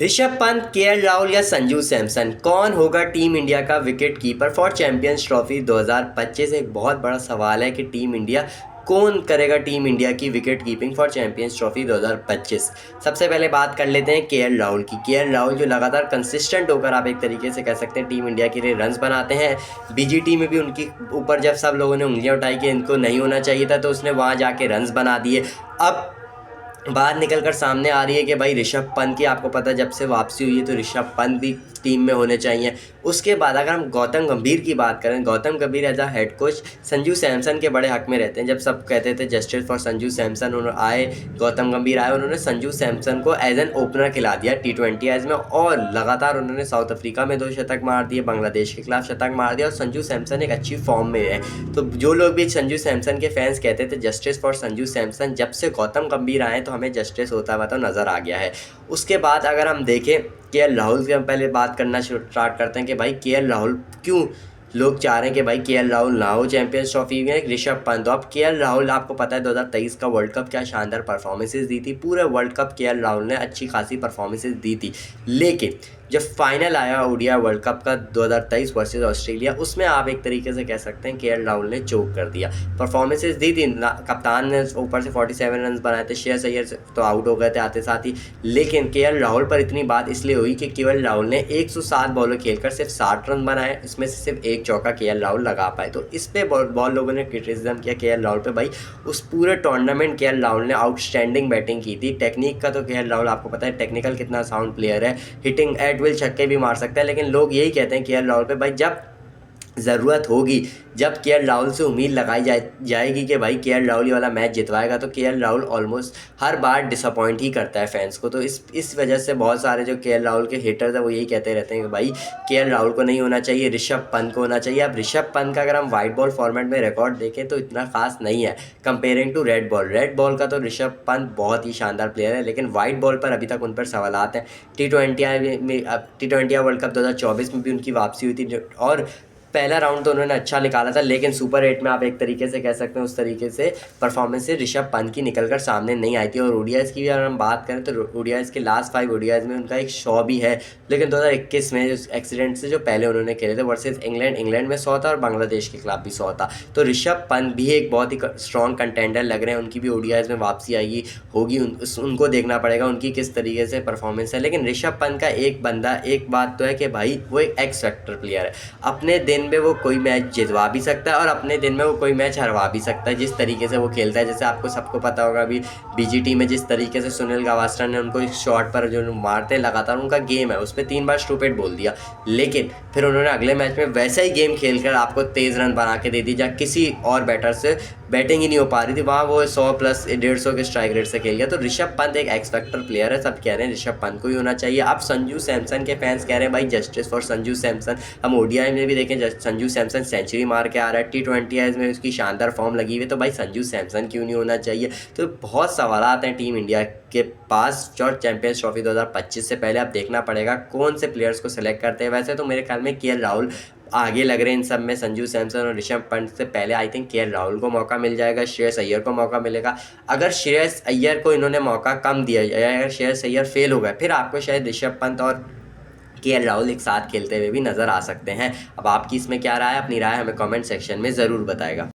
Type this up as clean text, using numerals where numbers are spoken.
Rishabh Pant, KL Rahul या संजू सैमसन, कौन होगा टीम इंडिया का wicket keeper for champions trophy 2025? एक बहुत बड़ा सवाल है कि टीम इंडिया कौन करेगा टीम इंडिया की wicket keeping for champions trophy 2025। सबसे पहले बात कर लेते हैं केएल राहुल की। केएल राहुल जो लगातार कंसिस्टेंट होकर आप एक तरीके से कह सकते हैं टीम इंडिया के लिए रन्स बनाते हैं। बीजीटी में भी उनकी ऊपर जब सब लोगों ने उंगलियां उठाई कि इनको नहीं होना चाहिए था, तो उसने वहाँ जाके रन्स बना दिए। अब बात निकल कर सामने आ रही है कि भाई ऋषभ पंत की, आपको पता है जब से वापसी हुई है तो ऋषभ पंत भी टीम में होने चाहिए। उसके बाद अगर हम गौतम गंभीर की बात करें, Gautam Gambhir as a head coach Sanju Samson के बड़े हक में रहते हैं। जब सब कहते थे जस्टिस फॉर संजू सैमसन, उन्होंने आए, गौतम गंभीर आए, उन्होंने संजू सैमसन को एज एन ओपनर खिला दिया T20 एज में, और लगातार उन्होंने साउथ अफ्रीका में 2 शतक मार दिए, बांग्लादेश के खिलाफ शतक मार दिया, और संजू सैमसन एक अच्छी फॉर्म में है। तो जो लोग भी संजू सैमसन के फैंस कहते थे जस्टिस फॉर संजू सैमसन, जब से गौतम गंभीर आए तो हमें जस्टिस होता हुआ तो नज़र आ गया है। उसके बाद अगर हम देखें केएल राहुल की, हम पहले बात करना स्टार्ट करते हैं कि भाई केएल राहुल क्यों लोग चाह रहे हैं कि भाई केएल राहुल ना हो चैंपियंस ट्रॉफी में, ऋषभ पंत। तो अब केएल राहुल, आपको पता है 2023 का वर्ल्ड कप क्या शानदार परफॉर्मेंसेस दी थी। पूरे वर्ल्ड कप केएल राहुल ने अच्छी खासी परफॉर्मेंसेस दी थी, लेकिन जब फाइनल आया ओडीआई वर्ल्ड कप का 2023 वर्सेस ऑस्ट्रेलिया, उसमें आप एक तरीके से कह सकते हैं केएल राहुल ने चोक कर दिया। परफॉर्मेंसेस दी थी, कप्तान ने ऊपर से 47 रन बनाए थे, श्रेयस अय्यर तो आउट हो गए थे आते साथ ही, लेकिन केएल राहुल पर इतनी बात इसलिए हुई कि केएल राहुल ने 107 बॉलें खेलकर सिर्फ 60 रन बनाए, इसमें से सिर्फ एक चौका केएल राहुल लगा पाए। तो इस पे बहुत लोगों ने क्रिटिसिज्म किया केएल राहुल पे। भाई उस पूरे टूर्नामेंट केएल राहुल ने आउटस्टैंडिंग बैटिंग की थी। टेक्निक का तो केएल राहुल, आपको पता है टेक्निकल कितना साउंड प्लेयर है, हिटिंग एट विल छक्के भी मार सकता है, लेकिन लोग यही कहते हैं केएल राहुल पे, भाई जब ज़रूरत होगी, जब केएल राहुल से उम्मीद लगाई जाएगी कि भाई केएल राहुल ये वाला मैच जितवाएगा, तो केएल राहुल ऑलमोस्ट हर बार डिसअपॉइंट ही करता है फैंस को। तो इस वजह से बहुत सारे जो केएल राहुल के हेटर्स हैं वो यही कहते रहते हैं कि भाई केएल राहुल को नहीं होना चाहिए, ऋषभ पंत को होना चाहिए। अब ऋषभ पंत का अगर हम वाइट बॉल फॉर्मेट में रिकॉर्ड देखें तो इतना खास नहीं है comparing to red ball. Red ball का तो ऋषभ पंत बहुत ही शानदार प्लेयर है, लेकिन वाइट बॉल पर अभी तक उन पर सवालात हैं। T20 वर्ल्ड कप 2024 में भी उनकी वापसी हुई थी, और पहला राउंड तो उन्होंने अच्छा निकाला था, लेकिन सुपर 8 में आप एक तरीके से कह सकते हैं उस तरीके से परफॉर्मेंस से ऋषभ पंत की निकलकर सामने नहीं आई थी। और ओडीआईज़ की भी अगर हम बात करें तो ओडीआईज़ के लास्ट 5 ओडीआईज़ में उनका एक 100 भी है, लेकिन 2021 में एक्सीडेंट से जो पहले उन्होंने खेले थे वर्सेस इंग्लैंड में 100 था, और बांग्लादेश के खिलाफ भी 100 था। तो ऋषभ पंत भी एक बहुत ही स्ट्रॉन्ग कंटेंडर लग रहे हैं, उनकी भी ओडीआईज़ में वापसी आएगी होगी, उनको देखना पड़ेगा उनकी किस तरीके से परफॉर्मेंस है। लेकिन ऋषभ पंत का एक बात तो है कि भाई वो एक एक्स फैक्टर प्लेयर है। अपने दिन में वो कोई मैच जितवा भी सकता है और अपने दिन में वो कोई मैच हरवा भी सकता है, जिस तरीके से वो खेलता है। जैसे आपको सबको पता होगा अभी बीजीटी में जिस तरीके से सुनील गावस्कर ने उनको इस शॉट पर जो मारते हैं लगातार, उनका गेम है, उस पर 3 बार स्टूपिड बोल दिया, लेकिन फिर उन्होंने अगले मैच में वैसा ही गेम खेलकर आपको तेज़ रन बना के दे दी, जहाँ किसी और बैटर से बैटिंग ही नहीं हो पा रही थी, वहाँ वो 100 प्लस 150 के स्ट्राइक रेट से खेल गया। तो ऋषभ पंत एक एक्स फैक्टर प्लेयर है, सब कह रहे हैं ऋषभ पंत को ही होना चाहिए। अब संजू सैमसन के फैंस कह रहे हैं भाई जस्टिस फॉर संजू सैमसन। हम ओडीआई में भी देखें संजू सैमसन सेंचुरी मार के आ रहा है, T20 में उसकी शानदार फॉर्म लगी हुई है, तो भाई संजू सैमसन क्यों नहीं होना चाहिए। तो बहुत सवालात हैं टीम इंडिया के पास, जो चैंपियंस ट्रॉफी 2025 से पहले अब देखना पड़ेगा कौन से प्लेयर्स को सिलेक्ट करते हैं। वैसे तो मेरे ख्याल में केएल राहुल आगे लग रहे हैं इन सब में, संजू सैमसन और ऋषभ पंत से पहले आई थिंक केएल राहुल को मौका मिल जाएगा, श्रेयस अय्यर को मौका मिलेगा। अगर श्रेयस अय्यर को इन्होंने मौका कम दिया, अगर श्रेयस अय्यर फेल हो गए, फिर आपको शायद ऋषभ पंत और केएल राहुल एक साथ खेलते हुए भी नज़र आ सकते हैं। अब आपकी इसमें क्या राय है? अपनी राय हमें कमेंट सेक्शन में ज़रूर बताएगा।